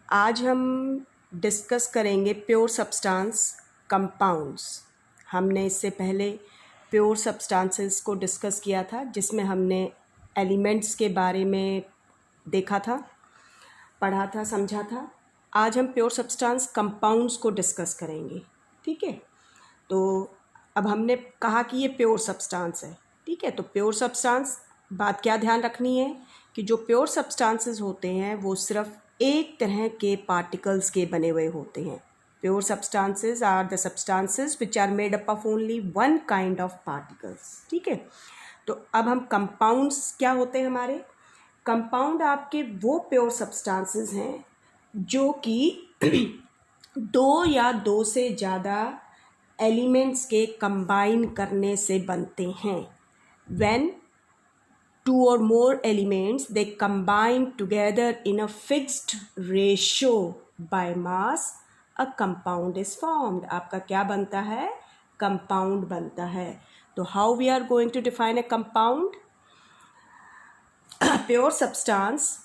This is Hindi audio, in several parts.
आज हम डिस्कस करेंगे प्योर सब्सटेंस कंपाउंड्स। हमने इससे पहले प्योर सब्सटेंसेस को डिस्कस किया था, जिसमें हमने एलिमेंट्स के बारे में देखा था, पढ़ा था, समझा था। आज हम प्योर सब्सटेंस कंपाउंड्स को डिस्कस करेंगे। ठीक है, तो अब हमने कहा कि ये प्योर सब्सटेंस है। ठीक है, तो प्योर सब्सटेंस, बात क्या ध्यान रखनी है कि जो प्योर सब्सटेंसेस होते हैं वो सिर्फ एक तरह के पार्टिकल्स के बने हुए होते हैं। Pure substances are the substances which are made up of only one kind of particles. ठीक है, तो अब हम कंपाउंड्स क्या होते हैं हमारे। कंपाउंड आपके वो प्योर सब्सटेंसेस हैं जो कि दो या दो से ज़्यादा एलिमेंट्स के कंबाइन करने से बनते हैं। When two or more elements they combine together in a fixed ratio by mass, a compound is formed. आपका क्या बनता है? कंपाउंड बनता है। तो how we are going to define a compound? A pure substance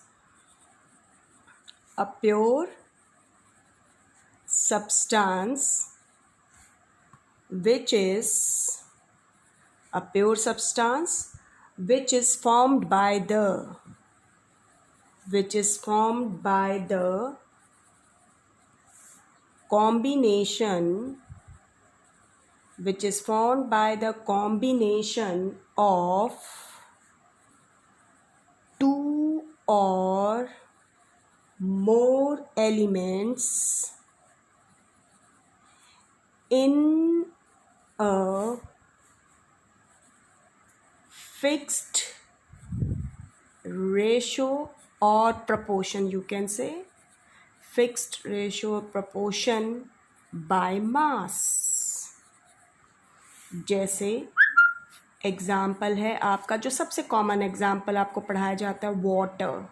which is a pure substance which is formed by the combination of two or more elements in a fixed ratio or proportion, you can say fixed ratio or proportion by mass। जैसे एग्जाम्पल है आपका, जो सबसे कॉमन एग्जाम्पल आपको पढ़ाया जाता है, वाटर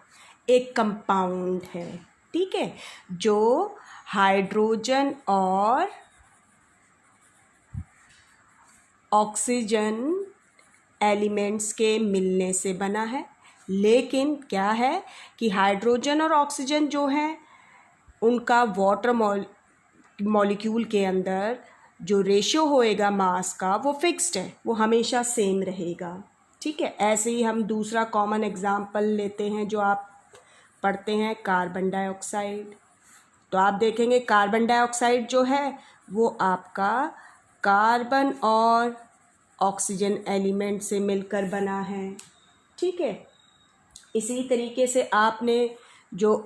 एक कंपाउंड है। ठीक है, जो हाइड्रोजन और ऑक्सीजन एलिमेंट्स के मिलने से बना है। लेकिन क्या है कि हाइड्रोजन और ऑक्सीजन जो हैं उनका वाटर मॉलिक्यूल के अंदर जो रेशियो होएगा मास का वो फिक्स्ड है, वो हमेशा सेम रहेगा। ठीक है, ऐसे ही हम दूसरा कॉमन एग्जांपल लेते हैं जो आप पढ़ते हैं, कार्बन डाइऑक्साइड। तो आप देखेंगे कार्बन डाइऑक्साइड जो है वो आपका कार्बन और ऑक्सीजन एलिमेंट से मिलकर बना है। ठीक है, इसी तरीके से आपने जो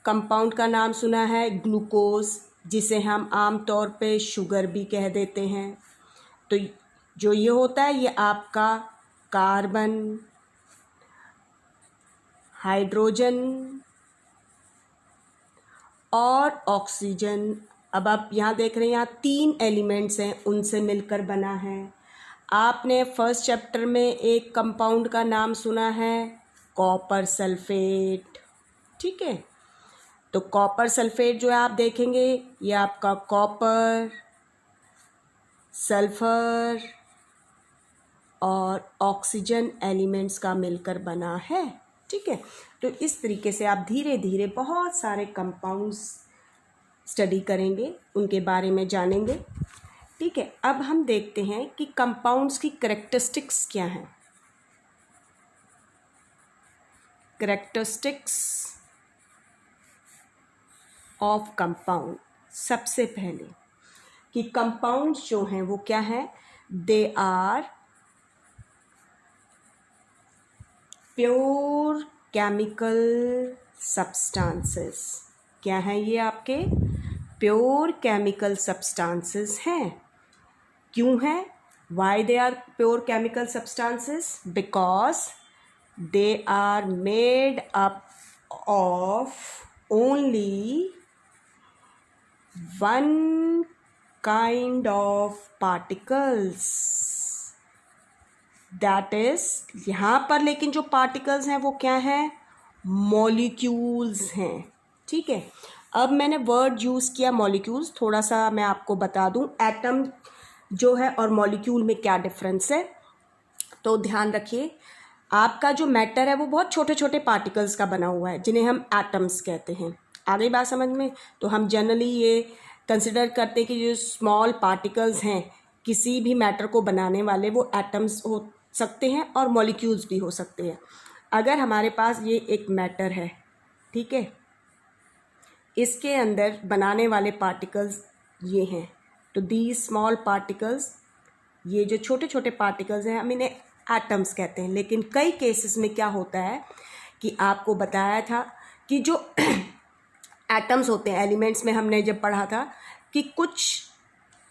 कंपाउंड का नाम सुना है ग्लूकोज, जिसे हम आम तौर पे शुगर भी कह देते हैं। तो जो ये होता है ये आपका कार्बन, हाइड्रोजन और ऑक्सीजन, अब आप यहाँ देख रहे हैं यहाँ तीन एलिमेंट्स हैं, उनसे मिलकर बना है। आपने फर्स्ट चैप्टर में एक कंपाउंड का नाम सुना है कॉपर सल्फेट। ठीक है, तो कॉपर सल्फेट जो है आप देखेंगे ये आपका कॉपर, सल्फर और ऑक्सीजन एलिमेंट्स का मिलकर बना है। ठीक है, तो इस तरीके से आप धीरे धीरे बहुत सारे कंपाउंड्स स्टडी करेंगे, उनके बारे में जानेंगे। ठीक है, अब हम देखते हैं कि कंपाउंड्स की कैरेक्टरिस्टिक्स क्या हैं। कैरेक्टरिस्टिक्स ऑफ कंपाउंड, सबसे पहले कि कंपाउंड्स जो हैं वो क्या हैं, they are pure chemical substances. क्या हैं ये आपके? प्योर केमिकल सब्सटेंसेस हैं। क्यों हैं? Why they are pure chemical substances? Because they are made up of only one kind of particles. That is, यहाँ पर लेकिन जो पार्टिकल्स हैं वो क्या हैं? मॉलिक्यूल्स हैं। ठीक है, अब मैंने वर्ड यूज़ किया मॉलिक्यूल्स, थोड़ा सा मैं आपको बता दूं एटम जो है और मॉलिक्यूल में क्या डिफरेंस है। तो ध्यान रखिए, आपका जो मैटर है वो बहुत छोटे छोटे पार्टिकल्स का बना हुआ है, जिन्हें हम एटम्स कहते हैं। आ गई बात समझ में। तो हम जनरली ये कंसिडर करते हैं कि जो स्मॉल पार्टिकल्स हैं किसी भी मैटर को बनाने वाले, वो एटम्स हो सकते हैं और मॉलिक्यूल्स भी हो सकते हैं। अगर हमारे पास ये एक मैटर है, ठीक है, इसके अंदर बनाने वाले पार्टिकल्स ये हैं, तो दी स्मॉल पार्टिकल्स, ये जो छोटे छोटे पार्टिकल्स हैं हम इन्हें एटम्स कहते हैं। लेकिन कई केसेस में क्या होता है कि आपको बताया था कि जो एटम्स होते हैं, एलिमेंट्स में हमने जब पढ़ा था कि कुछ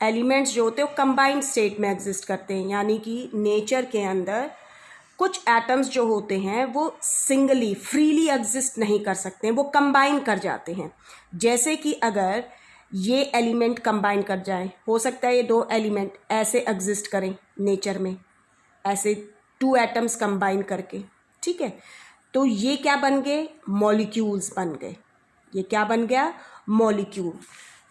एलिमेंट्स जो होते हैं वो कंबाइंड स्टेट में एग्जिस्ट करते हैं, यानी कि नेचर के अंदर कुछ एटम्स जो होते हैं वो सिंगली फ्रीली एग्जिस्ट नहीं कर सकते हैं, वो कंबाइन कर जाते हैं। जैसे कि अगर ये एलिमेंट कंबाइन कर जाए, हो सकता है ये दो एलिमेंट ऐसे एग्जिस्ट करें नेचर में, ऐसे 2 एटम्स कंबाइन करके, ठीक है, तो ये क्या बन गए, मॉलिक्यूल्स बन गए। ये क्या बन गया, मॉलिक्यूल,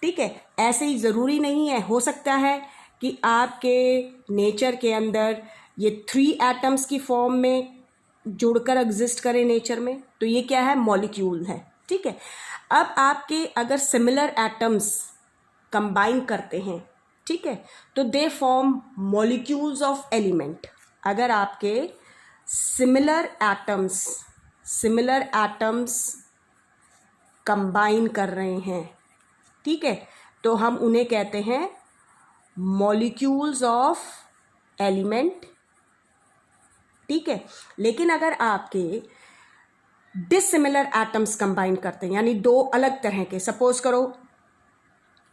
ठीक है। ऐसे ही ज़रूरी नहीं है, हो सकता है कि आपके नेचर के अंदर ये 3 एटम्स की फॉर्म में जुड़कर एग्जिस्ट करें नेचर में, तो ये क्या है, मॉलिक्यूल है, ठीक है। अब आपके अगर सिमिलर एटम्स कंबाइन करते हैं, ठीक है, तो they form molecules of element. अगर आपके सिमिलर एटम्स कंबाइन कर रहे हैं, ठीक है, तो हम उन्हें कहते हैं मॉलिक्यूल्स ऑफ एलिमेंट, ठीक है। लेकिन अगर आपके डिसिमिलर एटम्स कंबाइन करते हैं, यानी 2 अलग तरह के, सपोज करो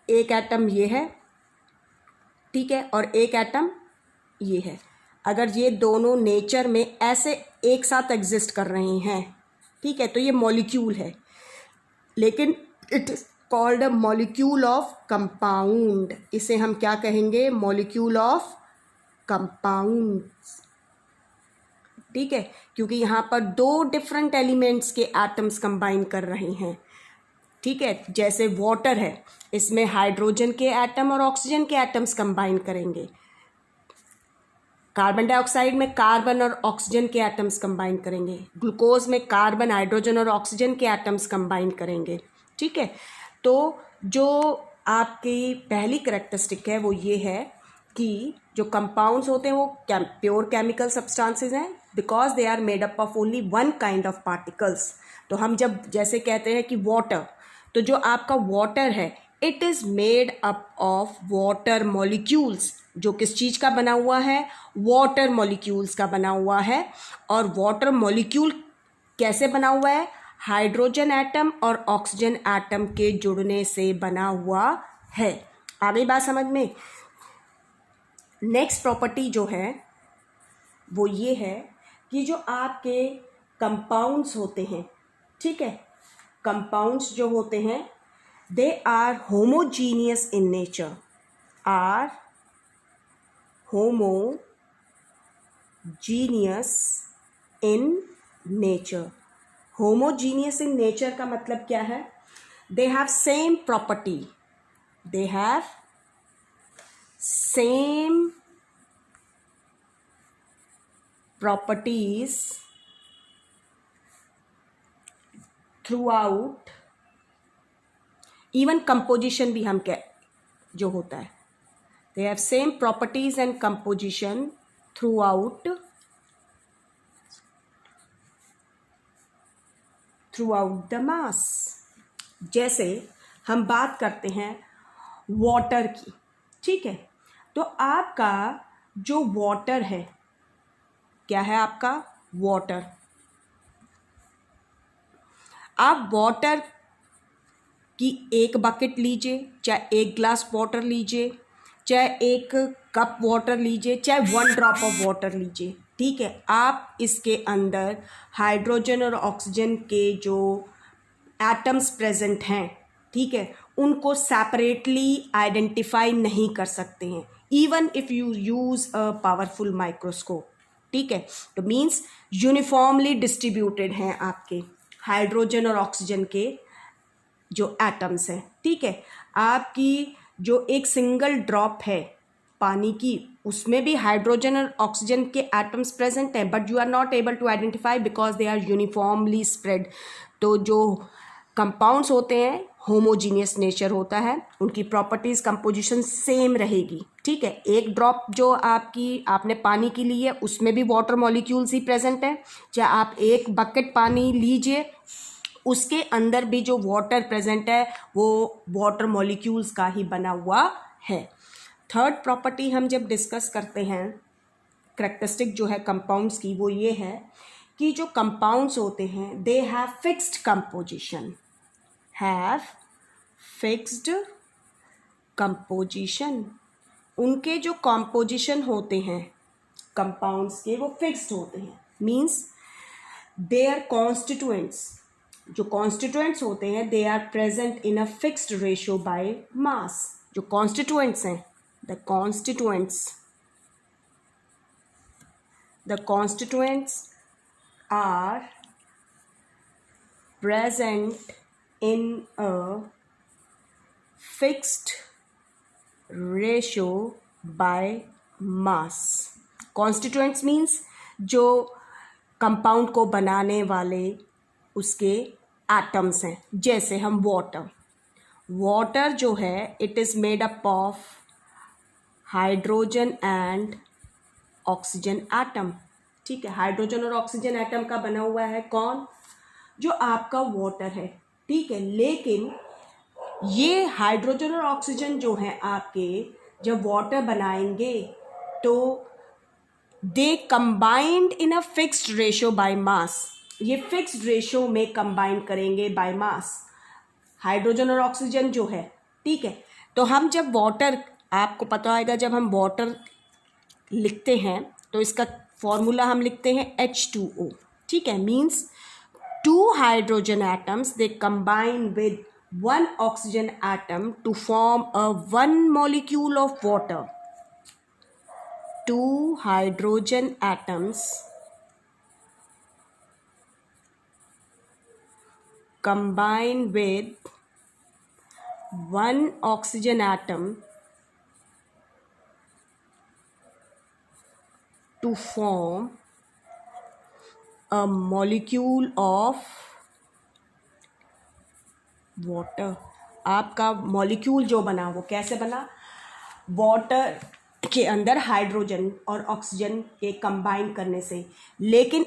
एक एटम ये है, ठीक है, और एक एटम ये है, अगर ये दोनों नेचर में ऐसे एक साथ एग्जिस्ट कर रहे हैं, ठीक है, तो ये मॉलिक्यूल है। लेकिन it is called a molecule of compound. इसे हम क्या कहेंगे, मॉलिक्यूल ऑफ कंपाउंड, ठीक है, क्योंकि यहाँ पर 2 डिफरेंट एलिमेंट्स के एटम्स कंबाइन कर रहे हैं, ठीक है। जैसे वाटर है, इसमें हाइड्रोजन के एटम और ऑक्सीजन के एटम्स कंबाइन करेंगे। कार्बन डाइऑक्साइड में कार्बन और ऑक्सीजन के एटम्स कंबाइन करेंगे। ग्लूकोज में कार्बन, हाइड्रोजन और ऑक्सीजन के एटम्स कंबाइन करेंगे, ठीक है। तो जो आपकी पहली कैरेक्टरिस्टिक है वो ये है कि जो कंपाउंड्स होते हैं वो प्योर केमिकल सब्सटेंसेस हैं, because they are made up of only one kind of particles. तो हम जब जैसे कहते हैं कि वाटर, तो जो आपका वाटर है it is made up of water molecules. जो किस चीज़ का बना हुआ है, वाटर मॉलिक्यूल्स का बना हुआ है। और वाटर मॉलिक्यूल कैसे बना हुआ है, हाइड्रोजन एटम और ऑक्सीजन एटम के जुड़ने से बना हुआ है। आ गई बात समझ में। नेक्स्ट प्रॉपर्टी जो है वो ये है कि जो आपके कंपाउंड्स होते हैं, ठीक है, कंपाउंड्स जो होते हैं they are homogeneous in nature, are homogeneous in nature. Homogeneous in nature का मतलब क्या है, they have same property, they have same properties throughout, even composition भी हम जो होता है, they have same properties and composition throughout the mass. जैसे हम बात करते हैं वाटर की, ठीक है, तो आपका जो वाटर है, क्या है आपका वाटर, आप वाटर की एक बकेट लीजिए, चाहे एक ग्लास वाटर लीजिए, चाहे एक कप वाटर लीजिए, चाहे 1 ड्रॉप ऑफ वाटर लीजिए, ठीक है, आप इसके अंदर हाइड्रोजन और ऑक्सीजन के जो एटम्स प्रेजेंट हैं, ठीक है, उनको सेपरेटली आइडेंटिफाई नहीं कर सकते हैं, even if you use a powerful microscope, ठीक है। तो मीन्स यूनिफॉर्मली डिस्ट्रीब्यूटेड हैं आपके हाइड्रोजन और ऑक्सीजन के जो एटम्स हैं, ठीक है। आपकी जो एक सिंगल ड्रॉप है पानी की, उसमें भी हाइड्रोजन और ऑक्सीजन के एटम्स प्रेजेंट हैं, but you are not able to identify because they are uniformly spread. तो जो कंपाउंड्स होते हैं होमोजीनियस नेचर होता है, उनकी प्रॉपर्टीज़ कंपोजिशन सेम रहेगी, ठीक है। एक ड्रॉप जो आपने पानी की ली है उसमें भी वाटर मॉलिक्यूल्स ही प्रेजेंट है, चाहे आप एक बकेट पानी लीजिए उसके अंदर भी जो वाटर प्रेजेंट है वो वाटर मॉलिक्यूल्स का ही बना हुआ है। थर्ड प्रॉपर्टी हम जब डिस्कस करते हैं करैक्टरिस्टिक जो है कंपाउंड्स की, वो ये है कि जो कंपाउंड्स होते हैं they have fixed composition, have fixed composition. उनके जो कंपोजिशन होते हैं कंपाउंड्स के वो फिक्स्ड होते हैं, मीन्स देयर कॉन्स्टिट्यूएंट्स, जो कॉन्स्टिट्यूएंट्स होते हैं they are present in a fixed ratio by mass. जो कॉन्स्टिट्यूएंट्स हैं the constituents are present in a fixed ratio by mass. Constituents means जो कंपाउंड को बनाने वाले उसके एटम्स हैं, जैसे हम वाटर जो है it is made up of hydrogen and oxygen atom, ठीक है। हाइड्रोजन और ऑक्सीजन एटम का बना हुआ है कौन? जो आपका वाटर है, ठीक है। लेकिन ये हाइड्रोजन और ऑक्सीजन जो है आपके जब वाटर बनाएंगे तो they combined in a fixed ratio by mass, ये फिक्स्ड रेशियो में कंबाइन करेंगे बाय मास हाइड्रोजन और ऑक्सीजन जो है, ठीक है। तो हम जब वाटर, आपको पता होगा जब हम वाटर लिखते हैं तो इसका फॉर्मूला हम लिखते हैं H2O, ठीक है। Means two hydrogen atoms they combine with one oxygen atom to form a one molecule of water. Two hydrogen atoms combine with one oxygen atom to form a molecule of water। आपका मॉलिक्यूल जो बना वो कैसे बना? वाटर के अंदर हाइड्रोजन और ऑक्सीजन के कंबाइन करने से। लेकिन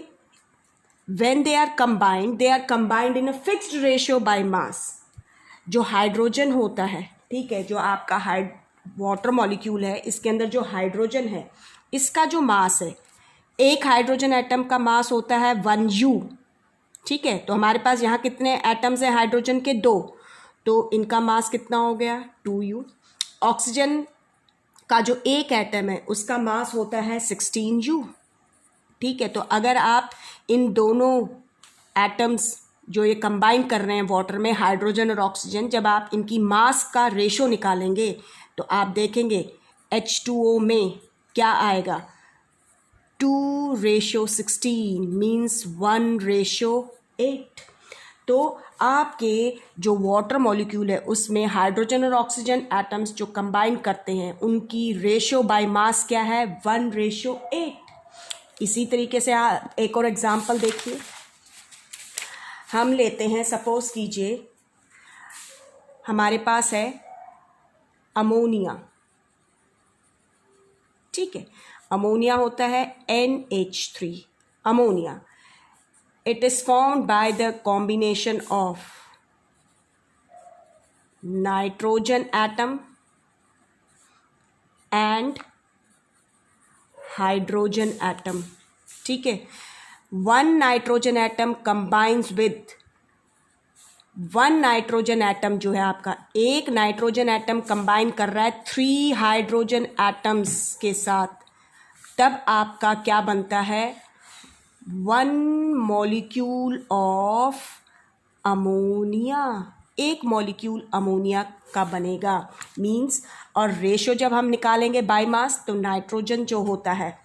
when they are combined in a fixed ratio by mass। जो हाइड्रोजन होता है, ठीक है, जो आपका वाटर मॉलिक्यूल है इसके अंदर जो हाइड्रोजन है इसका जो मास है, एक हाइड्रोजन एटम का मास होता है 1U, ठीक है। तो हमारे पास यहाँ कितने एटम्स हैं हाइड्रोजन के? 2, तो इनका मास कितना हो गया? 2U। ऑक्सीजन का जो एक एटम है उसका मास होता है 16U, ठीक है। तो अगर आप इन दोनों एटम्स जो ये कंबाइन कर रहे हैं वाटर में, हाइड्रोजन और ऑक्सीजन, जब आप इनकी मास का रेशो निकालेंगे तो आप देखेंगे H2O में क्या आएगा? 2:16 मीन्स 1:8। तो आपके जो वाटर मॉलिक्यूल है उसमें हाइड्रोजन और ऑक्सीजन एटम्स जो कंबाइन करते हैं उनकी रेशो बाय मास क्या है? 1:8। इसी तरीके से आप एक और एग्जांपल देखिए, हम लेते हैं, सपोज कीजिए हमारे पास है अमोनिया, ठीक है। अमोनिया होता है NH3 ammonia. It is formed by the combination of nitrogen atom and hydrogen atom, ठीक है। One nitrogen atom combines with one nitrogen atom जो है आपका, एक नाइट्रोजन एटम कंबाइन कर रहा है 3 हाइड्रोजन एटम्स के साथ, तब आपका क्या बनता है? 1 मॉलिक्यूल ऑफ अमोनिया, एक मॉलिक्यूल अमोनिया का बनेगा। मीन्स, और रेशो जब हम निकालेंगे बाय मास तो नाइट्रोजन जो होता है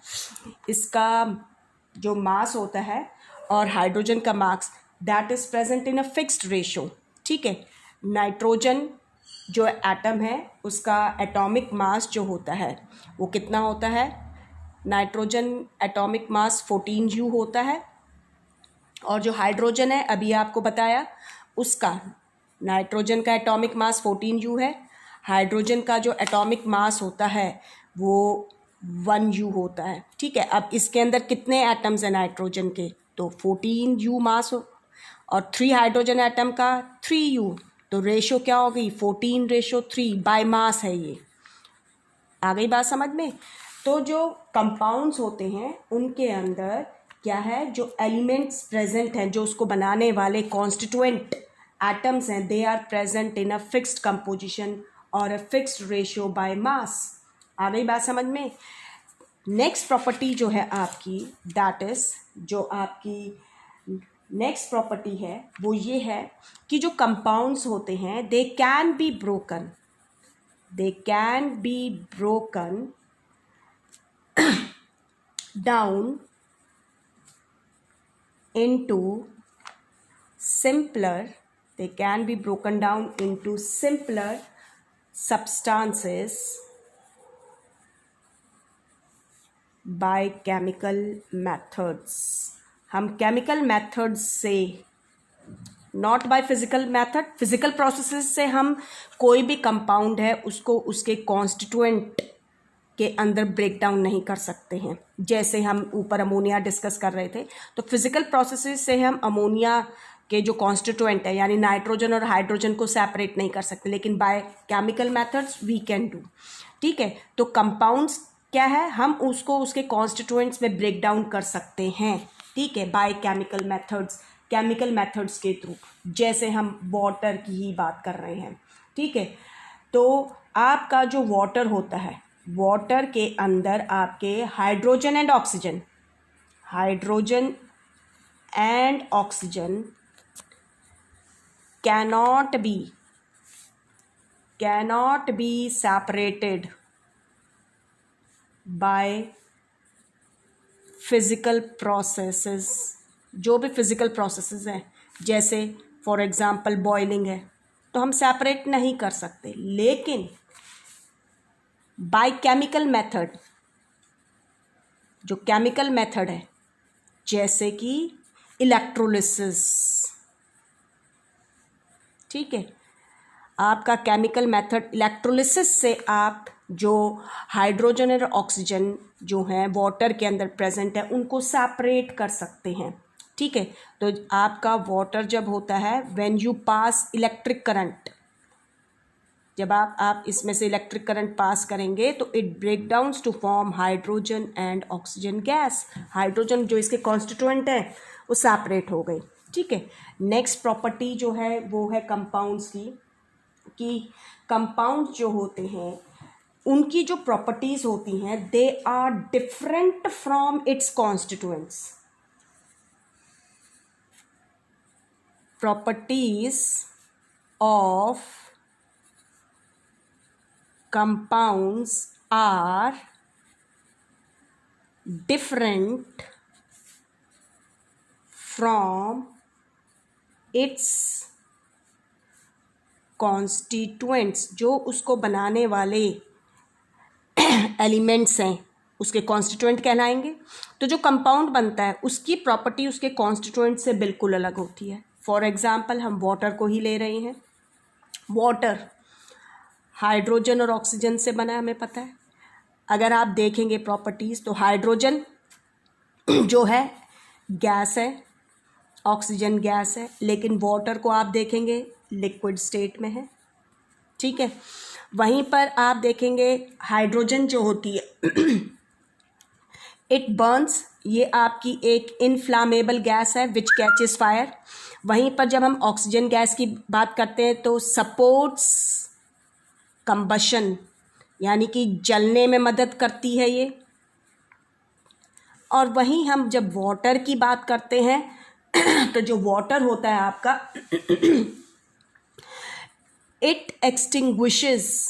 इसका जो मास होता है और हाइड्रोजन का mass that is present in a fixed ratio, ठीक है। नाइट्रोजन जो एटम है उसका एटॉमिक मास जो होता है वो कितना होता है? नाइट्रोजन एटॉमिक मास 14U होता है, और जो हाइड्रोजन है अभी आपको बताया उसका नाइट्रोजन का एटॉमिक मास 14U है, हाइड्रोजन का जो एटॉमिक मास होता है वो 1U होता है। ठीक है, अब इसके अंदर कितने एटम्स हैं नाइट्रोजन के, तो 14U मास और 3 हाइड्रोजन एटम का 3U, तो रेशो क्या हो गई 14:3 बाय मास है ये। आ गई बात समझ में। तो जो कंपाउंड्स होते हैं उनके अंदर क्या है, जो एलिमेंट्स प्रेजेंट हैं, जो उसको बनाने वाले कॉन्स्टिट्यूएंट एटम्स हैं, they are present in a fixed composition और a fixed ratio by mass. आ गई बात समझ में। नेक्स्ट प्रॉपर्टी जो है आपकी, दैट इज जो आपकी नेक्स्ट प्रॉपर्टी है वो ये है कि जो कंपाउंड्स होते हैं they can be broken, they can be broken down into simpler, they can be broken down into simpler substances by chemical methods। हम chemical methods से, not by physical method, physical processes से हम कोई भी compound है उसको उसके constituent के अंदर ब्रेक डाउन नहीं कर सकते हैं। जैसे हम ऊपर अमोनिया डिस्कस कर रहे थे, तो फिजिकल प्रोसेसेस से हम अमोनिया के जो कॉन्स्टिट्यूएंट है यानी नाइट्रोजन और हाइड्रोजन को सेपरेट नहीं कर सकते, लेकिन by chemical methods we can do. ठीक है, तो कंपाउंड्स क्या है, हम उसको उसके कॉन्स्टिट्यूएंट्स में ब्रेक डाउन कर सकते हैं। ठीक है, bye chemical methods, chemical methods के थ्रू, जैसे हम वाटर की ही बात कर रहे हैं। ठीक है, तो आपका जो वाटर होता है, वाटर के अंदर आपके hydrogen and oxygen, hydrogen and oxygen cannot be separated by physical processes। जो भी फिजिकल प्रोसेसेस हैं, जैसे फॉर एग्जांपल बॉइलिंग है, तो हम सेपरेट नहीं कर सकते, लेकिन बाय केमिकल मेथड, जो केमिकल मेथड है जैसे कि इलेक्ट्रोलिसिस। ठीक है, आपका केमिकल मेथड इलेक्ट्रोलिसिस से आप जो हाइड्रोजन और ऑक्सीजन जो हैं वाटर के अंदर प्रेजेंट है उनको सेपरेट कर सकते हैं। ठीक है, तो आपका वाटर जब होता है when you pass electric current, जब आप इसमें से इलेक्ट्रिक करंट पास करेंगे तो it break downs to form hydrogen and oxygen gas. Hydrogen जो इसके कॉन्स्टिट्यूएंट है वो सेपरेट हो गए। ठीक है, नेक्स्ट प्रॉपर्टी जो है वो है कंपाउंड्स की, कि कंपाउंड जो होते हैं उनकी जो प्रॉपर्टीज होती हैं they are different from its constituents. Properties of compounds are different from its constituents। जो उसको बनाने वाले एलिमेंट्स हैं उसके कॉन्स्टिट्यूएंट कहलाएंगे। तो जो कंपाउंड बनता है उसकी प्रॉपर्टी उसके कॉन्स्टिट्यूएंट से बिल्कुल अलग होती है। फॉर एग्जांपल हम वाटर को ही ले रहे हैं, वाटर हाइड्रोजन और ऑक्सीजन से बना है, हमें पता है। अगर आप देखेंगे प्रॉपर्टीज़ तो हाइड्रोजन जो है गैस है, ऑक्सीजन गैस है, लेकिन वाटर को आप देखेंगे लिक्विड स्टेट में है। ठीक है, वहीं पर आप देखेंगे हाइड्रोजन जो होती है इट बर्न्स, ये आपकी एक इनफ्लामेबल गैस है विच कैचेस फायर। वहीं पर जब हम ऑक्सीजन गैस की बात करते हैं तो सपोर्ट्स कंबशन, यानी कि जलने में मदद करती है ये। और वहीं हम जब वाटर की बात करते हैं तो जो वाटर होता है आपका इट एक्सटिंग्विशेस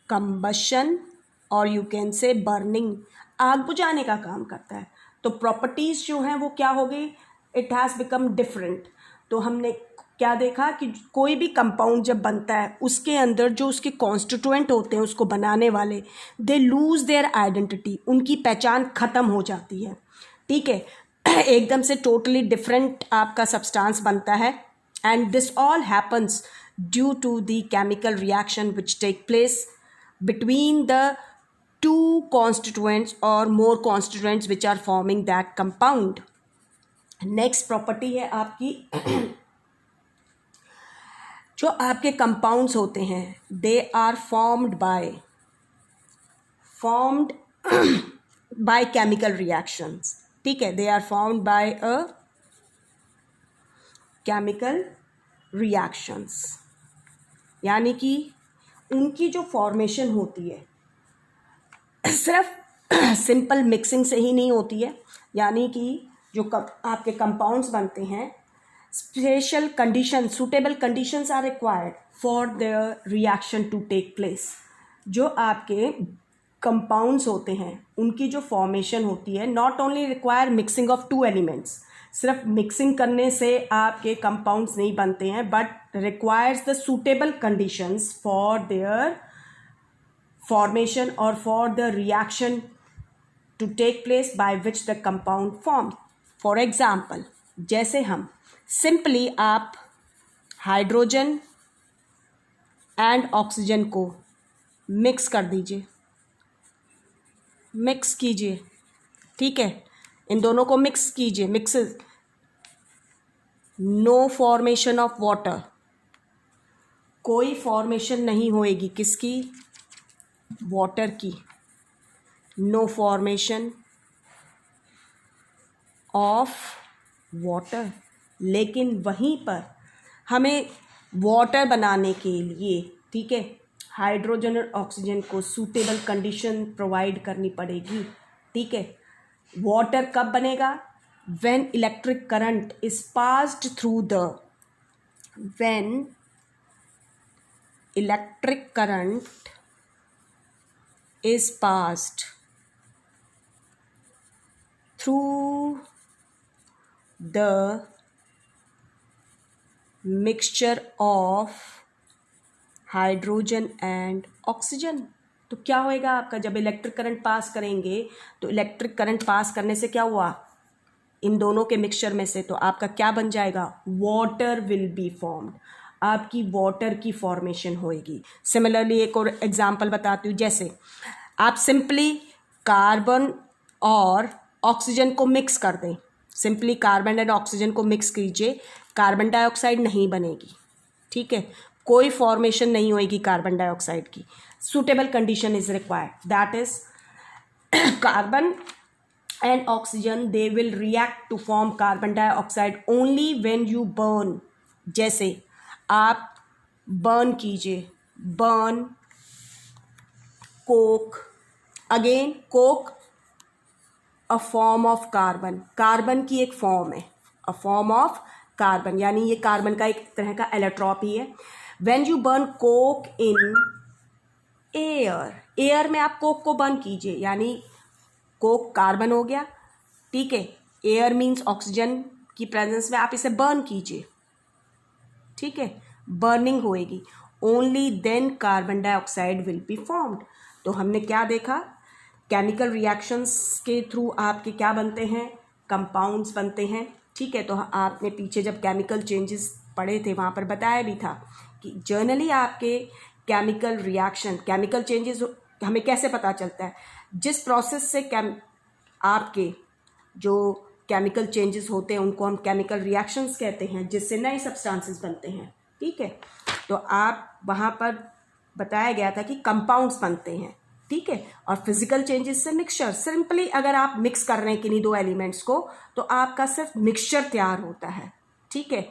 कंबशन और यू कैन से बर्निंग, आग बुझाने का काम करता है। तो प्रॉपर्टीज़ जो हैं वो क्या हो गई, इट हैज़ बिकम डिफरेंट। तो हमने क्या देखा कि कोई भी कंपाउंड जब बनता है उसके अंदर जो उसके कॉन्स्टिट्यूएंट होते हैं उसको बनाने वाले, दे लूज़ देयर आइडेंटिटी, उनकी पहचान ख़त्म हो जाती है। ठीक है, एकदम से टोटली डिफरेंट आपका सब्सटेंस बनता है, and this all happens due to the chemical reaction which take place between the two constituents or more constituents which are forming that compound. Next property है आपकी जो आपके compounds होते हैं they are formed by chemical reactions. ठीक है, they are formed by a chemical reactions, यानी कि उनकी जो फॉर्मेशन होती है सिर्फ सिंपल मिक्सिंग से ही नहीं होती है, यानी कि जो आपके कंपाउंड्स बनते हैं special condition, suitable conditions are required for the reaction to take place. जो आपके कंपाउंड्स होते हैं उनकी जो फॉर्मेशन होती है not only require mixing of two elements, सिर्फ मिक्सिंग करने से आपके कंपाउंड्स नहीं बनते हैं, but requires the suitable conditions for their formation और for the reaction to take place by which the compound form. For example, जैसे हम सिंपली आप हाइड्रोजन एंड ऑक्सीजन को मिक्स कर दीजिए, मिक्स कीजिए, ठीक है, इन दोनों को मिक्स कीजिए, mix, no formation of water, कोई फॉर्मेशन नहीं होएगी किसकी, वाटर की, नो फॉर्मेशन ऑफ वाटर. लेकिन वहीं पर हमें वाटर बनाने के लिए, ठीक है, हाइड्रोजन और ऑक्सीजन को सूटेबल कंडीशन प्रोवाइड करनी पड़ेगी. ठीक है, वाटर कब बनेगा, when electric current is passed through the, when electric current is passed through the mixture of hydrogen and oxygen. तो क्या होएगा आपका, जब इलेक्ट्रिक करंट पास करेंगे तो इलेक्ट्रिक करंट पास करने से क्या हुआ, इन दोनों के मिक्सचर में से तो आपका क्या बन जाएगा, वाटर विल बी फॉर्म्ड, आपकी वाटर की फॉर्मेशन होएगी. सिमिलरली एक और एग्जांपल बताती हूँ, जैसे आप सिंपली कार्बन और ऑक्सीजन को मिक्स कर दें, सिंपली कार्बन एंड ऑक्सीजन को मिक्स कीजिए, कार्बन डाइऑक्साइड नहीं बनेगी. ठीक है, कोई फॉर्मेशन नहीं होएगी कार्बन डाइऑक्साइड की. Suitable condition is required, that is carbon and oxygen they will react to form carbon dioxide only when you burn. जैसे आप बर्न कीजिए, burn Coke, again Coke a form of carbon, carbon की एक फॉर्म है, अ फॉर्म ऑफ कार्बन, यानी ये कार्बन का एक तरह का एलोट्रॉप ही है. When you burn Coke in air, air में आप कोक को बर्न कीजिए, यानी कोक कार्बन हो गया, ठीक है, एयर मीन्स ऑक्सीजन की प्रेजेंस में आप इसे बर्न कीजिए, ठीक है, बर्निंग होएगी, only then carbon dioxide will be formed. तो हमने क्या देखा, केमिकल रिएक्शंस के थ्रू आपके क्या बनते हैं, कंपाउंड्स बनते हैं. ठीक है, तो आपने पीछे जब केमिकल चेंजेस पढ़े थे वहाँ पर बताया भी था कि जर्नली आपके केमिकल रिएक्शन, केमिकल चेंजेस हमें कैसे पता चलता है, जिस प्रोसेस से आपके जो केमिकल चेंजेस होते हैं उनको हम केमिकल रिएक्शंस कहते हैं, जिससे नए सब्सटेंसेस बनते हैं. ठीक है, तो आप वहाँ पर बताया गया था कि कंपाउंड्स बनते हैं. ठीक है, और फिजिकल चेंजेस से मिक्सचर, सिंपली अगर आप मिक्स कर रहे हैं किन्हीं दो एलिमेंट्स को तो आपका सिर्फ मिक्सचर तैयार होता है. ठीक है,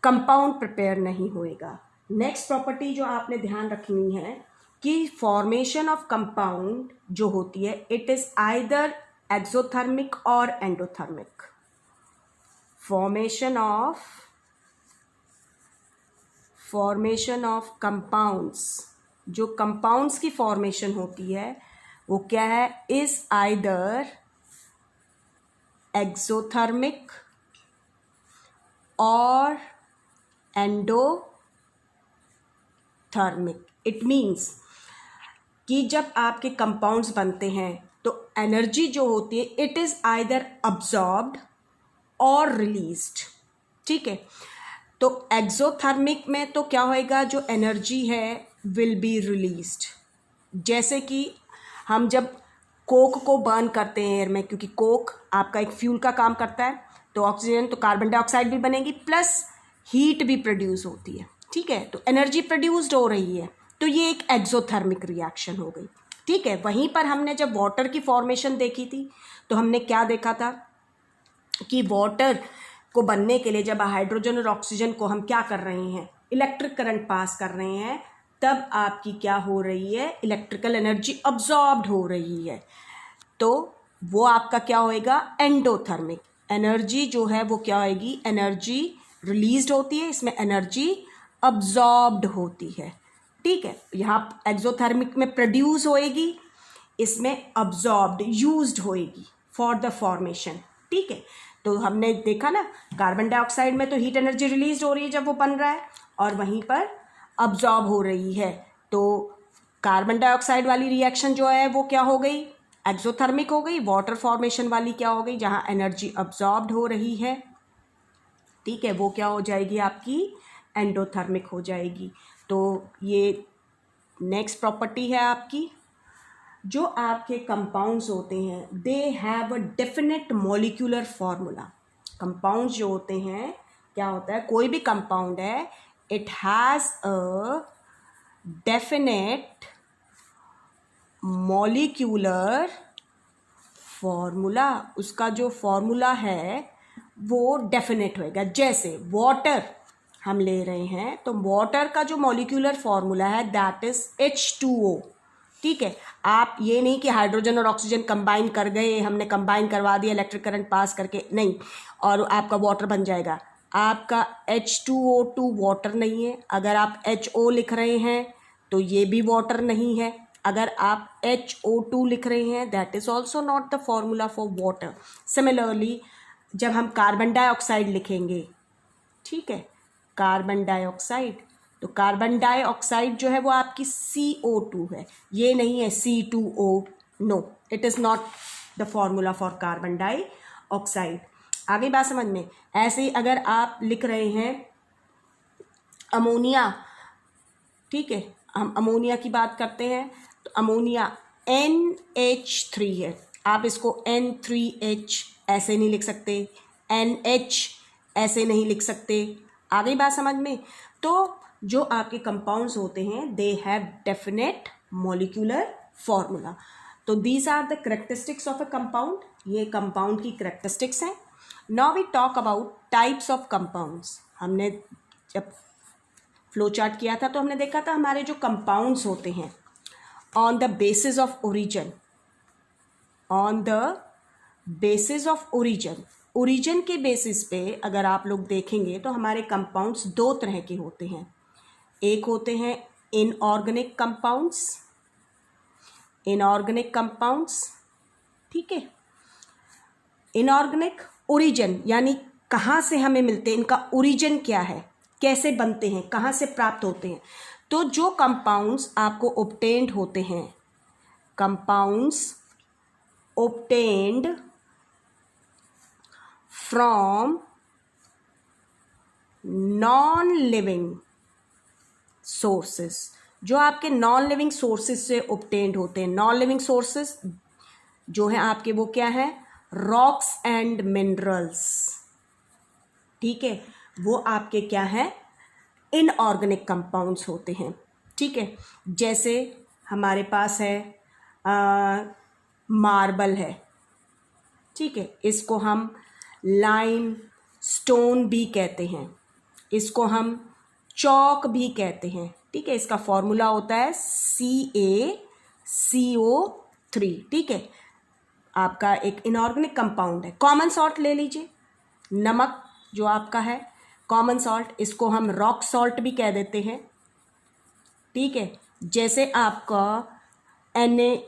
कंपाउंड प्रिपेयर नहीं होएगा. नेक्स्ट प्रॉपर्टी जो आपने ध्यान रखनी है कि फॉर्मेशन ऑफ कंपाउंड जो होती है इट इज आइदर एक्सोथर्मिक और एंडोथर्मिक. फॉर्मेशन ऑफ कंपाउंड्स, जो कंपाउंड्स की फॉर्मेशन होती है वो क्या है, इज आइदर एक्सोथर्मिक और एंडोथर्मिक. इट मीन्स कि जब आपके कंपाउंड्स बनते हैं तो एनर्जी जो होती है इट इज़ आइदर अब्जॉर्ब्ड और रिलीज्ड, ठीक है। तो एक्सोथर्मिक में तो क्या होएगा, जो एनर्जी है विल बी रिलीज्ड। जैसे कि हम जब कोक को बर्न करते हैं एयर में, क्योंकि कोक आपका एक फ्यूल का काम करता है, तो ऑक्सीजन तो कार्बन डाइऑक्साइड भी बनेगी प्लस हीट भी प्रोड्यूस होती है, ठीक है। तो एनर्जी प्रोड्यूस्ड हो रही है, तो ये एक एक्सोथर्मिक रिएक्शन हो गई, ठीक है। वहीं पर हमने जब वाटर की फॉर्मेशन देखी थी तो हमने क्या देखा था कि वाटर को बनने के लिए जब हाइड्रोजन और ऑक्सीजन को हम क्या कर रहे हैं, इलेक्ट्रिक करंट पास कर रहे हैं, तब आपकी क्या हो रही है, इलेक्ट्रिकल एनर्जी अब्जॉर्ब्ड हो रही है। तो वो आपका क्या होएगा, एंडोथर्मिक। एनर्जी जो है वो क्या होएगी, एनर्जी रिलीज्ड होती है, इसमें एनर्जी अब्जॉर्ब्ड होती है, ठीक है। यहाँ एक्सोथर्मिक में प्रोड्यूस होएगी, इसमें अब्जॉर्ब्ड यूज्ड होएगी फॉर द फॉर्मेशन, ठीक है। तो हमने देखा ना, कार्बन डाइऑक्साइड में तो हीट एनर्जी रिलीज हो रही है जब वो बन रहा है, और वहीं पर अब्जॉर्ब हो रही है। तो कार्बन डाइऑक्साइड वाली रिएक्शन जो है वो क्या हो गई, एक्सोथर्मिक हो गई। वाटर फॉर्मेशन वाली क्या हो गई, जहाँ एनर्जी अब्जॉर्ब्ड हो रही है, ठीक है, वो क्या हो जाएगी, आपकी एंडोथर्मिक हो जाएगी। तो ये नेक्स्ट प्रॉपर्टी है आपकी। जो आपके कंपाउंड्स होते हैं they have a definite molecular formula. Compounds जो होते हैं, क्या होता है, कोई भी कंपाउंड है, it has a definite molecular formula. उसका जो फार्मूला है वो डेफिनेट होएगा। जैसे वाटर हम ले रहे हैं, तो वाटर का जो मॉलिक्यूलर फार्मूला है दैट इज H2O, ठीक है। आप ये नहीं कि हाइड्रोजन और ऑक्सीजन कंबाइन कर गए, हमने कंबाइन करवा दिया इलेक्ट्रिक करंट पास करके, नहीं, और आपका वाटर बन जाएगा। आपका H2O2 वाटर नहीं है। अगर आप HO लिख रहे हैं तो ये भी वाटर नहीं है। अगर आप HO2 लिख रहे हैं that is also not the formula for water. Similarly जब हम कार्बन डाइऑक्साइड लिखेंगे, ठीक है, कार्बन डाइऑक्साइड, तो कार्बन डाइऑक्साइड जो है वो आपकी CO2 है, ये नहीं है C2O, no, it is not the formula for carbon dioxide. आगे बात समझ में। ऐसे ही अगर आप लिख रहे हैं अमोनिया, ठीक है, हम अमोनिया की बात करते हैं, तो अमोनिया NH3 है, आप इसको N3H ऐसे नहीं लिख सकते, NH ऐसे नहीं लिख सकते। आगे बात समझ में। तो जो आपके कंपाउंड्स होते हैं they have definite molecular formula. तो these are the characteristics of a compound, ये कंपाउंड की करेक्टरिस्टिक्स हैं। Now we talk about types of compounds. हमने जब फ्लो चार्ट किया था तो हमने देखा था हमारे जो कंपाउंड्स होते हैं on the basis of origin, on the basis of origin के बेसिस पे अगर आप लोग देखेंगे तो हमारे कंपाउंड्स दो तरह के होते हैं। एक होते हैं इनऑर्गेनिक कंपाउंड्स, ठीक है। इनऑर्गेनिक ओरिजिन यानी कहाँ से हमें मिलते हैं, इनका ओरिजिन क्या है, कैसे बनते हैं, कहाँ से प्राप्त होते हैं। तो जो कंपाउंड्स आपको ऑब्टेन्ड होते हैं, compounds obtained from non living sources, जो आपके नॉन लिविंग सोर्सेस से ऑब्टेन्ड होते हैं। नॉन लिविंग सोर्सेस जो हैं आपके वो क्या है, रॉक्स एंड मिनरल्स, ठीक है, वो आपके क्या है, इनऑर्गेनिक कंपाउंड्स होते हैं, ठीक है। जैसे हमारे पास है मार्बल है, ठीक है, इसको हम लाइम स्टोन भी कहते हैं, इसको हम चौक भी कहते हैं, ठीक है। इसका फॉर्मूला होता है CaCO3, ठीक है। आपका एक इनऑर्गेनिक कंपाउंड है। कॉमन सॉल्ट ले लीजिए, नमक जो आपका है कॉमन सॉल्ट, इसको हम रॉक सॉल्ट भी कह देते हैं, ठीक है। जैसे आपका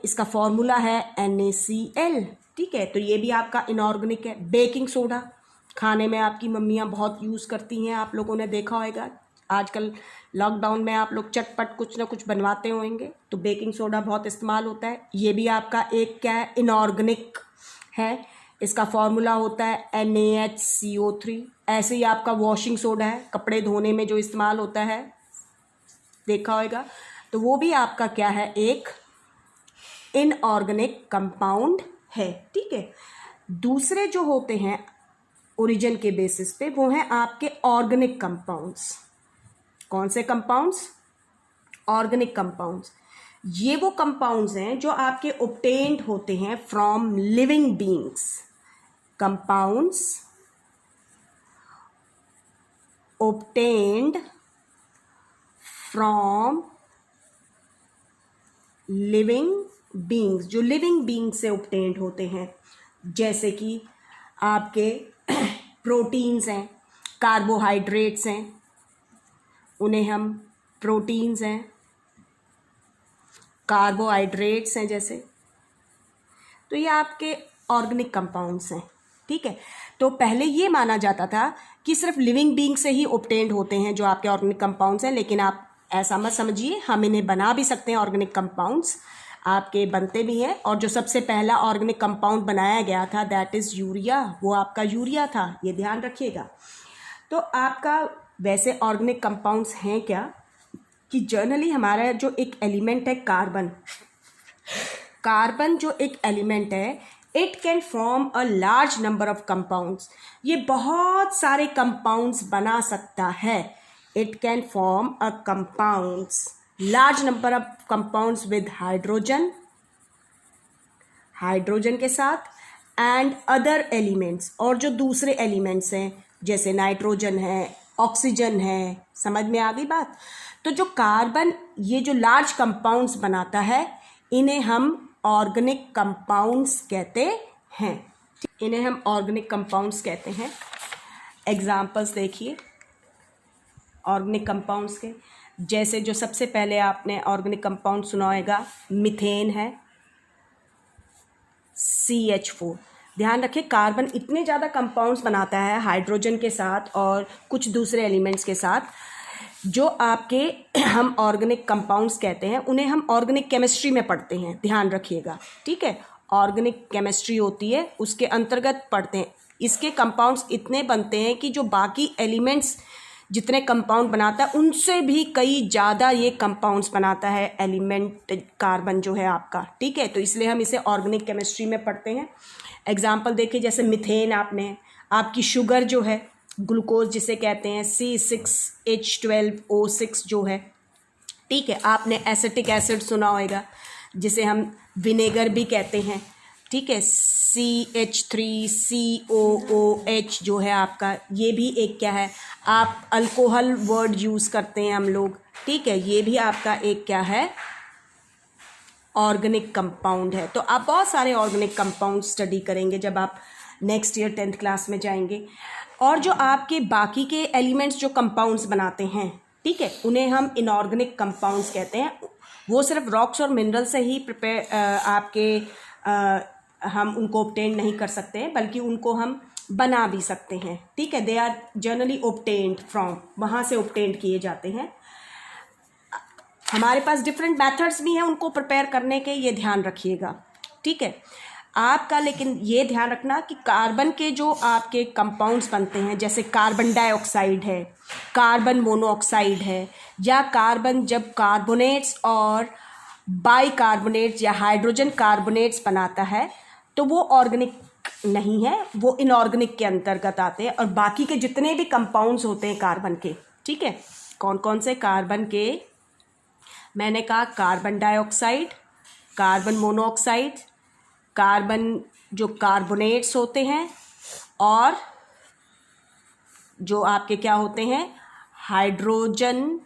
इसका फॉर्मूला है NaCl, ठीक है, तो ये भी आपका इनऑर्गेनिक है। बेकिंग सोडा खाने में आपकी मम्मियाँ बहुत यूज़ करती हैं, आप लोगों ने देखा होगा, आजकल लॉकडाउन में आप लोग चटपट कुछ ना कुछ बनवाते होंगे, तो बेकिंग सोडा बहुत इस्तेमाल होता है। ये भी आपका एक क्या है, इनऑर्गेनिक है। इसका फॉर्मूला होता है NaHCO3। ऐसे ही आपका वॉशिंग सोडा है, कपड़े धोने में जो इस्तेमाल होता है, देखा होगा, तो वो भी आपका क्या है, एक इनऑर्गेनिक कंपाउंड है। ठीक है, दूसरे जो होते हैं ओरिजिन के बेसिस पे, वो हैं आपके ऑर्गेनिक कंपाउंड्स। कौन से कंपाउंड्स? Organic compounds. ये वो कंपाउंड्स हैं जो आपके ऑब्टेन्ड होते हैं from living beings. Compounds obtained from living beings, जो लिविंग बीइंग से obtained होते हैं, जैसे कि आपके प्रोटीन्स हैं, कार्बोहाइड्रेट्स हैं, उन्हें हम प्रोटीन्स हैं, कार्बोहाइड्रेट्स हैं जैसे, तो ये आपके ऑर्गेनिक कंपाउंड्स हैं। ठीक है, तो पहले ये माना जाता था कि सिर्फ लिविंग बीइंग से ही ऑब्टेन्ड होते हैं जो आपके ऑर्गेनिक कंपाउंड्स हैं, लेकिन आप ऐसा मत समझिए, हम इन्हें बना भी सकते हैं। ऑर्गेनिक कंपाउंड्स आपके बनते भी हैं, और जो सबसे पहला ऑर्गेनिक कंपाउंड बनाया गया था दैट इज़ यूरिया, वो आपका यूरिया था, ये ध्यान रखिएगा। तो आपका वैसे ऑर्गेनिक कंपाउंड्स हैं क्या कि जनरली हमारा जो एक एलिमेंट है कार्बन, कार्बन जो एक एलिमेंट है, it can form a large number of compounds. ये बहुत सारे कंपाउंड्स बना सकता है। It can form a compounds, large number of compounds with hydrogen, hydrogen के साथ, एंड अदर एलिमेंट्स, और जो दूसरे एलिमेंट्स हैं जैसे नाइट्रोजन है, ऑक्सीजन है। समझ में आ गई बात? तो जो कार्बन ये जो लार्ज कंपाउंड्स बनाता है, इन्हें हम ऑर्गेनिक कंपाउंड्स कहते हैं। इन्हें हम ऑर्गेनिक कंपाउंड्स कहते हैं। एग्जाम्पल्स देखिए ऑर्गेनिक कंपाउंड्स के, जैसे जो सबसे पहले आपने ऑर्गेनिक कंपाउंड सुना होगा, मीथेन है, CH4। ध्यान रखें, कार्बन इतने ज़्यादा कंपाउंड्स बनाता है हाइड्रोजन के साथ और कुछ दूसरे एलिमेंट्स के साथ, जो आपके हम ऑर्गेनिक कंपाउंड्स कहते हैं, उन्हें हम ऑर्गेनिक केमिस्ट्री में पढ़ते हैं। ध्यान रखिएगा, ठीक है, ऑर्गेनिक केमिस्ट्री होती है, उसके अंतर्गत पढ़ते हैं। इसके कंपाउंड्स इतने बनते हैं कि जो बाकी एलिमेंट्स जितने कंपाउंड बनाता है उनसे भी कई ज़्यादा ये कंपाउंड्स बनाता है एलिमेंट कार्बन जो है आपका। ठीक है, तो इसलिए हम इसे ऑर्गेनिक केमिस्ट्री में पढ़ते हैं। एग्जाम्पल देखिए, जैसे मिथेन आपने, आपकी शुगर जो है, ग्लूकोज जिसे कहते हैं, C6H12O6 जो है। ठीक है, आपने एसिटिक एसिड सुना होगा जिसे हम विनेगर भी कहते हैं। ठीक है, CH3COOH जो है आपका, ये भी एक क्या है, आप अल्कोहल वर्ड यूज़ करते हैं हम लोग। ठीक है, ये भी आपका एक क्या है, ऑर्गेनिक कंपाउंड है। तो आप बहुत सारे ऑर्गेनिक कंपाउंड स्टडी करेंगे जब आप नेक्स्ट ईयर 10th क्लास में जाएंगे। और जो आपके बाकी के एलिमेंट्स जो कंपाउंड्स बनाते हैं, ठीक है, उन्हें हम इनऑर्गेनिक कंपाउंड्स कहते हैं। वो सिर्फ रॉक्स और मिनरल से ही हम उनको ऑब्टेन नहीं कर सकते हैं, बल्कि उनको हम बना भी सकते हैं। ठीक है, they are generally obtained from, वहाँ से ऑब्टेन्ड किए जाते हैं। हमारे पास डिफरेंट मेथड्स भी हैं उनको प्रिपेयर करने के, ये ध्यान रखिएगा। ठीक है आपका, लेकिन ये ध्यान रखना कि कार्बन के जो आपके कंपाउंड्स बनते हैं, जैसे कार्बन डाइऑक्साइड है, कार्बन मोनोऑक्साइड है, या कार्बन जब कार्बोनेट्स और बाइकार्बोनेट्स या हाइड्रोजन कार्बोनेट्स बनाता है, तो वो ऑर्गेनिक नहीं है, वो इनऑर्गेनिक के अंतर्गत आते हैं। और बाकी के जितने भी कंपाउंड्स होते हैं कार्बन के, ठीक है, कौन कौन से कार्बन के, मैंने कहा carbon dioxide, carbon monoxide, carbon जो कार्बोनेट्स होते हैं, और जो आपके क्या होते हैं, हाइड्रोजन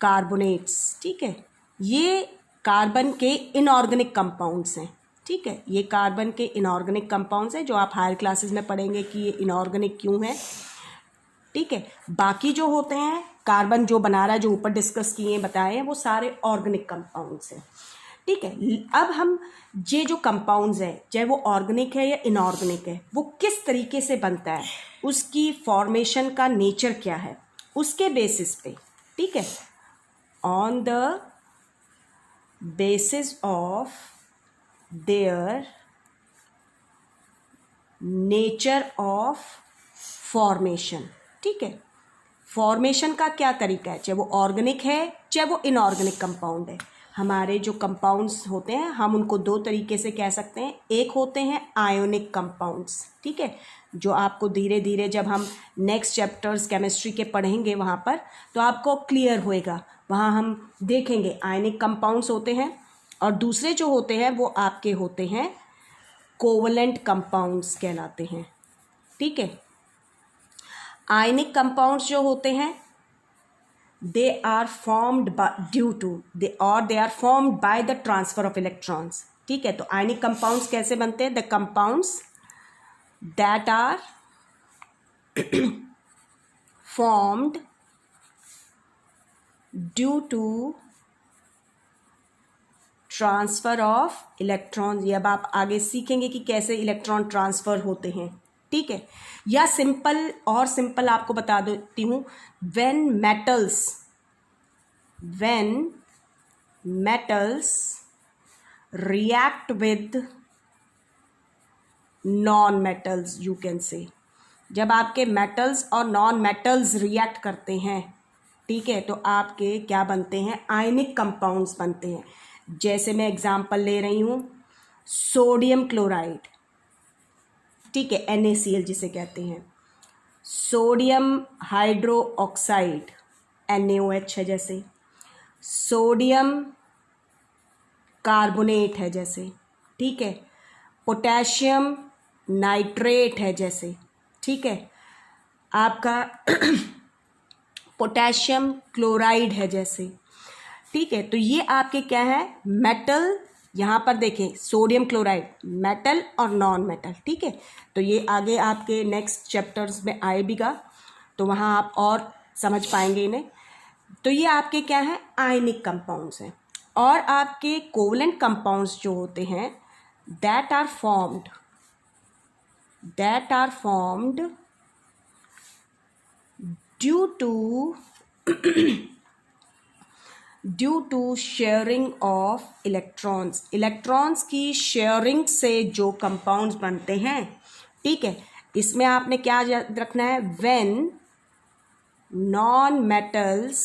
कार्बोनेट्स। ठीक है, ये कार्बन के इनऑर्गेनिक कंपाउंड्स हैं। ठीक है, ये कार्बन के इनऑर्गेनिक कंपाउंड्स हैं जो आप हायर क्लासेस में पढ़ेंगे कि ये इनऑर्गेनिक क्यों है। ठीक है, बाकी जो होते हैं कार्बन जो बना रहा है, जो ऊपर डिस्कस किए बताए हैं, वो सारे ऑर्गेनिक कंपाउंड्स हैं। ठीक है, अब हम ये जो कंपाउंड्स है, चाहे वो ऑर्गेनिक है या इनऑर्गेनिक है, वो किस तरीके से बनता है, उसकी फॉर्मेशन का नेचर क्या है, उसके बेसिस पे, ठीक है, on the basis of their nature of formation, ठीक है। फॉर्मेशन का क्या तरीका है, चाहे वो ऑर्गेनिक है चाहे वो इनऑर्गेनिक कंपाउंड है। हमारे जो कंपाउंड्स होते हैं हम उनको दो तरीके से कह सकते हैं। एक होते हैं आयोनिक कंपाउंड्स, ठीक है, जो आपको धीरे धीरे जब हम नेक्स्ट चैप्टर्स केमिस्ट्री के पढ़ेंगे वहाँ पर तो आपको क्लियर होएगा, वहाँ हम देखेंगे आयनिक कंपाउंड्स होते हैं। और दूसरे जो होते हैं वो आपके होते हैं कोवलेंट कंपाउंड्स कहलाते हैं, ठीक है। आयनिक कंपाउंड्स जो होते हैं they are formed by due to they are formed by the transfer of electrons, ठीक है। तो आयनिक कंपाउंड्स कैसे बनते हैं, the compounds that are formed due to transfer of electron. ये अब आप आगे सीखेंगे कि कैसे इलेक्ट्रॉन ट्रांसफ़र होते हैं, ठीक है। या सिंपल आपको बता देती हूँ, when metals react with non metals, you can say, जब आपके मेटल्स और नॉन मेटल्स रिएक्ट करते हैं, ठीक है, तो आपके क्या बनते हैं, आयनिक कंपाउंड्स बनते हैं। जैसे मैं एग्जांपल ले रही हूँ सोडियम क्लोराइड, ठीक है, NaCl जिसे कहते हैं, सोडियम हाइड्रो ऑक्साइड NaOH है जैसे, सोडियम कार्बोनेट है जैसे, ठीक है, पोटेशियम नाइट्रेट है जैसे, ठीक है, आपका पोटेशियम क्लोराइड है जैसे, ठीक है। तो ये आपके क्या है, मेटल, यहाँ पर देखें सोडियम क्लोराइड मेटल और नॉन मेटल, ठीक है। तो ये आगे आपके नेक्स्ट चैप्टर्स में आएगा तो वहाँ आप और समझ पाएंगे इन्हें। तो ये आपके क्या है, आयनिक कंपाउंड्स हैं। और आपके कोवलेंट कंपाउंड्स जो होते हैं that are formed due to sharing of electrons की शेयरिंग से जो कंपाउंड्स बनते हैं, ठीक है। इसमें आपने क्या याद रखना है, when non metals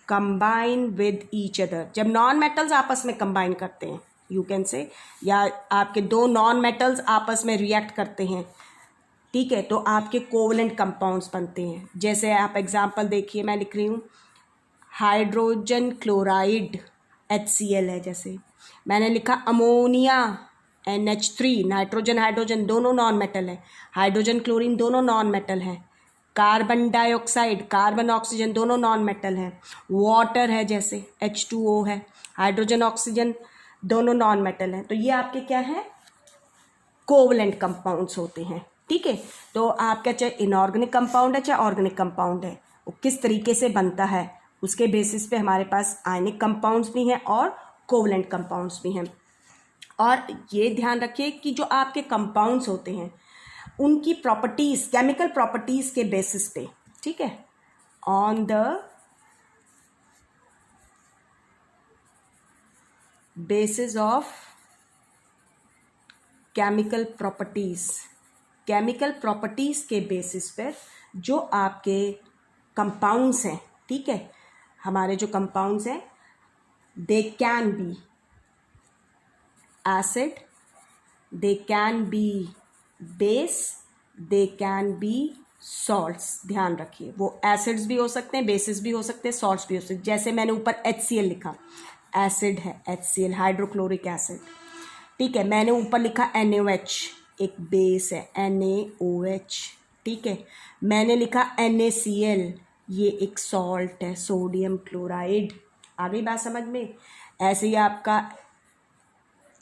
combine with each other, जब नॉन मेटल्स आपस में कंबाइन करते हैं, यू कैन से, या आपके दो नॉन मेटल्स आपस में रिएक्ट करते हैं, ठीक है, तो आपके कोवलेंट कंपाउंड्स बनते हैं। जैसे आप एग्जांपल देखिए, मैं लिख रही हूँ हाइड्रोजन क्लोराइड HCl है जैसे, मैंने लिखा अमोनिया NH3, नाइट्रोजन हाइड्रोजन दोनों नॉन मेटल है, हाइड्रोजन क्लोरीन दोनों नॉन मेटल हैं, कार्बन डाइऑक्साइड कार्बन ऑक्सीजन दोनों नॉन मेटल हैं, वाटर है जैसे H2O है, हाइड्रोजन ऑक्सीजन दोनों नॉन मेटल हैं। तो ये आपके क्या है, कोवलेंट कंपाउंड्स होते हैं, ठीक है। तो आपका चाहे इनऑर्गेनिक कंपाउंड है चाहे ऑर्गेनिक कंपाउंड है, वो किस तरीके से बनता है उसके बेसिस पे हमारे पास आयनिक कंपाउंड्स भी हैं और कोवलेंट कंपाउंड्स भी हैं। और ये ध्यान रखिए कि जो आपके कंपाउंड्स होते हैं उनकी प्रॉपर्टीज़, केमिकल प्रॉपर्टीज़ के बेसिस पे, ठीक है, on the basis of chemical properties के बेसिस पर जो आपके कंपाउंड्स हैं, ठीक है, हमारे जो कंपाउंड्स हैं they can be acid, they can be base, they can be salts. ध्यान रखिए, वो एसिड्स भी हो सकते हैं, बेसिस भी हो सकते हैं, सॉल्ट्स भी हो सकते हैं। जैसे मैंने ऊपर HCl लिखा, एसिड है HCl, हाइड्रोक्लोरिक एसिड, ठीक है। मैंने ऊपर लिखा NaOH, एक बेस है NaOH, ठीक है। मैंने लिखा NaCl, ये एक सॉल्ट है सोडियम क्लोराइड। आ गई बात समझ में। ऐसे ही आपका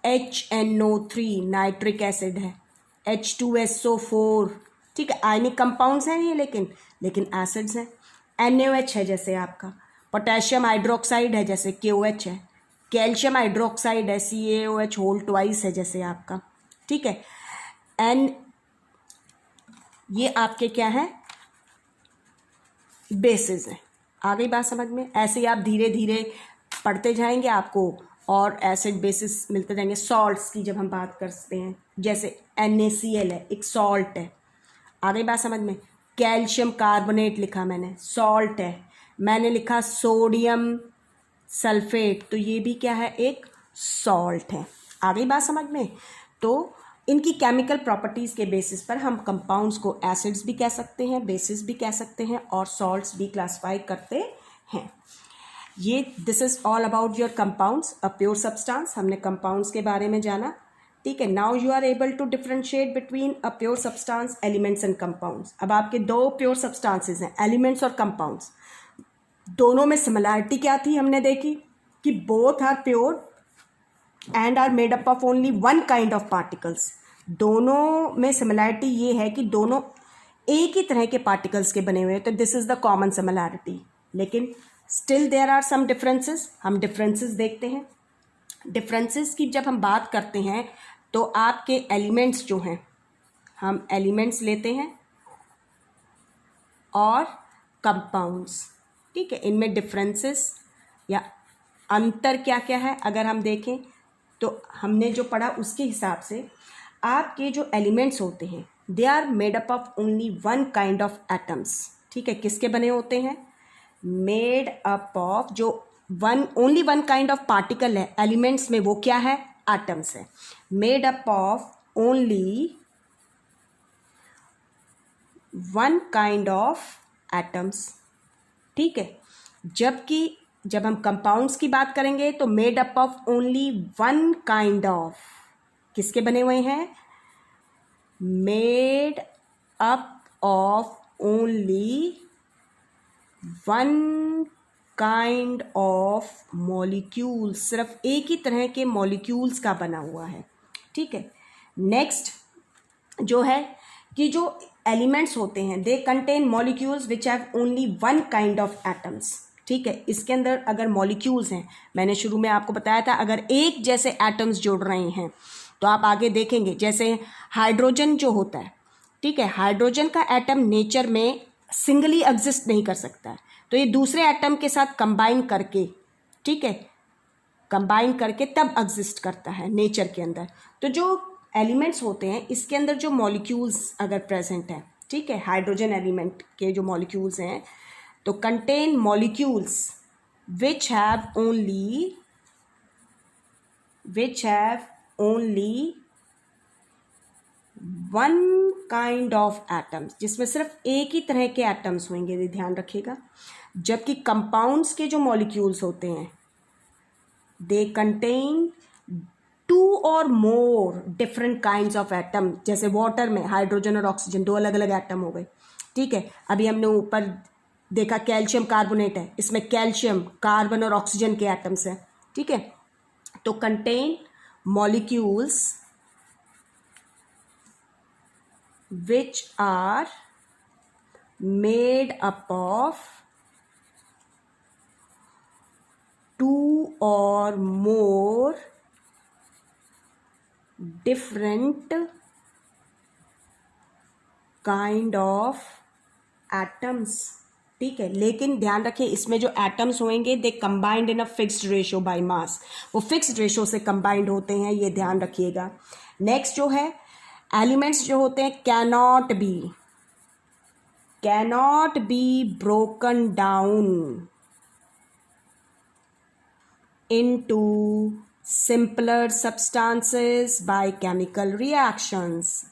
HNO3 नाइट्रिक एसिड है, H2SO4, ठीक है, आयनिक कंपाउंड्स हैं ये, लेकिन एसिड्स हैं। NaOH है जैसे आपका, पोटेशियम हाइड्रोक्साइड है जैसे KOH है, कैल्शियम हाइड्रोक्साइड है CaOH होल ट्वाइस है जैसे आपका, ठीक है। ये आपके क्या है, बेसिस हैं। आ गई बात समझ में? ऐसे ही आप धीरे धीरे पढ़ते जाएंगे, आपको और एसिड बेसिस मिलते जाएंगे। सॉल्ट्स की जब हम बात करते हैं, जैसे NaCl है, एक सॉल्ट है। आ गई बात समझ में? कैल्शियम कार्बोनेट लिखा मैंने, सॉल्ट है। मैंने लिखा सोडियम सल्फेट, तो ये भी क्या है, एक सॉल्ट है। आ गई बात समझ में? तो इनकी केमिकल प्रॉपर्टीज़ के बेसिस पर हम कंपाउंड्स को एसिड्स भी कह सकते हैं, बेसिस भी कह सकते हैं, और सॉल्ट्स भी क्लासिफाई करते हैं। ये this is all about your compounds, a pure substance. हमने कंपाउंड्स के बारे में जाना, ठीक है। Now you are able to differentiate between a pure substance, elements and compounds. अब आपके दो प्योर सब्सटेंसेस हैं, एलिमेंट्स और कंपाउंड्स। दोनों में सिमिलैरिटी क्या थी, हमने देखी कि both are pure and are made up of only one kind of particles. दोनों में सिमिलैरिटी ये है कि दोनों एक ही तरह के पार्टिकल्स के बने हुए हैं, तो this is the common similarity. लेकिन still there are some differences. हम डिफरेंसेस देखते हैं। डिफरेंसेस की जब हम बात करते हैं तो आपके एलिमेंट्स जो हैं, हम एलिमेंट्स लेते हैं और कंपाउंड्स, ठीक है। इनमें डिफरेंसेस या अंतर क्या क्या है अगर हम देखें तो हमने जो पढ़ा उसके हिसाब से आपके जो एलिमेंट्स होते हैं they are made up of only one kind of atoms, ठीक है। किसके बने होते हैं? मेड अप ऑफ, जो only one kind of particle है एलिमेंट्स में, वो क्या है? एटम्स है। Made up of only one kind of atoms, ठीक है। जबकि जब हम कंपाउंड्स की बात करेंगे तो made up of only one kind of, किसके बने हुए हैं? Made up of only one kind of molecules, सिर्फ एक ही तरह के मॉलिक्यूल्स का बना हुआ है, ठीक है। नेक्स्ट जो है कि जो एलिमेंट्स होते हैं they contain molecules which have only one kind of atoms, ठीक है। इसके अंदर अगर मॉलिक्यूल्स हैं, मैंने शुरू में आपको बताया था, अगर एक जैसे एटम्स जुड़ रहे हैं तो आप आगे देखेंगे, जैसे हाइड्रोजन जो होता है, ठीक है, हाइड्रोजन का एटम नेचर में सिंगली एग्जिस्ट नहीं कर सकता है, तो ये दूसरे एटम के साथ कंबाइन करके, ठीक है, कंबाइन करके तब एग्जिस्ट करता है नेचर के अंदर। तो जो एलिमेंट्स होते हैं इसके अंदर जो मॉलिक्यूल्स अगर प्रेजेंट हैं, ठीक है, हाइड्रोजन एलिमेंट के जो मॉलिक्यूल्स हैं, तो contain molecules which have only one kind of atoms, जिसमें सिर्फ एक ही तरह के एटम्स होंगे, ये ध्यान रखिएगा। जबकि कंपाउंड्स के जो मॉलिक्यूल्स होते हैं दे कंटेन टू और more different kinds of atom. जैसे वाटर में हाइड्रोजन और ऑक्सीजन, दो अलग अलग एटम हो गए, ठीक है। अभी हमने ऊपर देखा कैल्शियम कार्बोनेट है, इसमें कैल्शियम, कार्बन और ऑक्सीजन के एटम्स हैं, ठीक है। तो contain molecules which are made up of two or more different kind of atoms, ठीक है। लेकिन ध्यान रखिए इसमें जो एटम्स होंगे they combined in a fixed ratio by mass, वो फिक्स्ड रेशो से कंबाइंड होते हैं, ये ध्यान रखिएगा। नेक्स्ट जो है एलिमेंट्स जो होते हैं cannot be broken down into simpler substances by chemical reactions.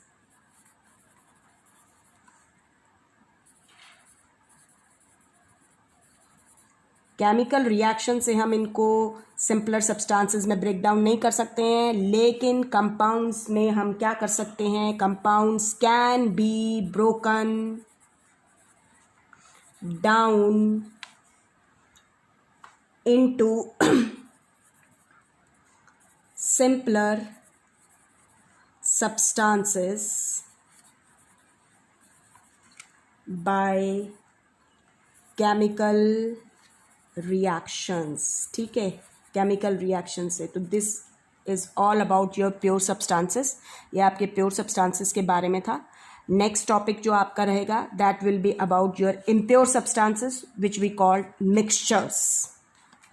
Chemical reaction से हम इनको सिंपलर सब्सटेंसेस में ब्रेक डाउन नहीं कर सकते हैं, लेकिन कंपाउंड्स में हम क्या कर सकते हैं? Compounds can be broken down into simpler substances by chemical reactions, ठीक है, केमिकल रिएक्शन से। तो this is all about your pure substances. ये आपके प्योर सब्सटेंसेस के बारे में था। नेक्स्ट टॉपिक जो आपका रहेगा that will be about your impure substances which we called mixtures.